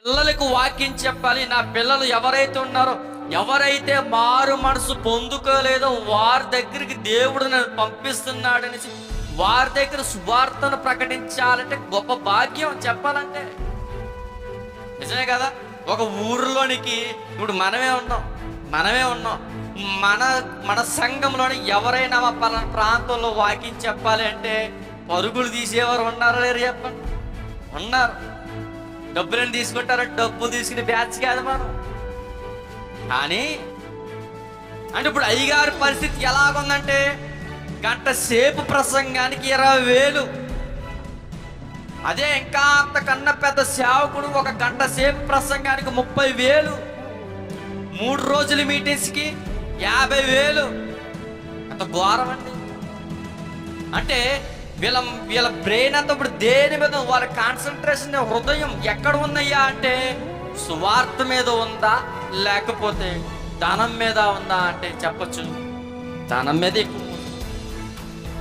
పిల్లలకు వాక్యం చెప్పాలి. నా పిల్లలు ఎవరైతే ఉన్నారో, ఎవరైతే మారు మనసు పొందుకోలేదో వారి దగ్గరికి దేవుడు నన్ను పంపిస్తున్నాడనేసి వారి దగ్గర సువార్తను ప్రకటించాలంటే గొప్ప భాగ్యం. చెప్పాలంటే నిజమే కదా. ఒక ఊరిలోనికి ఇప్పుడు మనమే ఉన్నాం మన మన సంఘంలోని ఎవరైనా మా పలానా ప్రాంతంలో వాక్యం చెప్పాలి అంటే పరుగులు తీసేవారు ఉన్నారో లేరు చెప్పండి. ఉన్నారు. డబ్బులను తీసుకుంటారంటే డబ్బులు తీసుకునే బ్యాచ్ కాదు మనం. కానీ అంటే ఇప్పుడు అయ్యగారి పరిస్థితి ఎలాగుందంటే గంట సేపు ప్రసంగానికి 20,000. అదే ఇంకా అంతకన్నా పెద్ద సేవకుడు ఒక గంట సేపు ప్రసంగానికి 30,000. 3 రోజుల మీటింగ్స్కి 50,000. అంత ఘోరం అండి. అంటే వీళ్ళ బ్రెయిన్ అంతా ఇప్పుడు దేని మీద, వాళ్ళ కాన్సన్ట్రేషన్ హృదయం ఎక్కడ ఉందయ్యా అంటే సువార్త మీద ఉందా లేకపోతే ధనం మీద ఉందా అంటే చెప్పచ్చు ధనం మీద ఎక్కువ.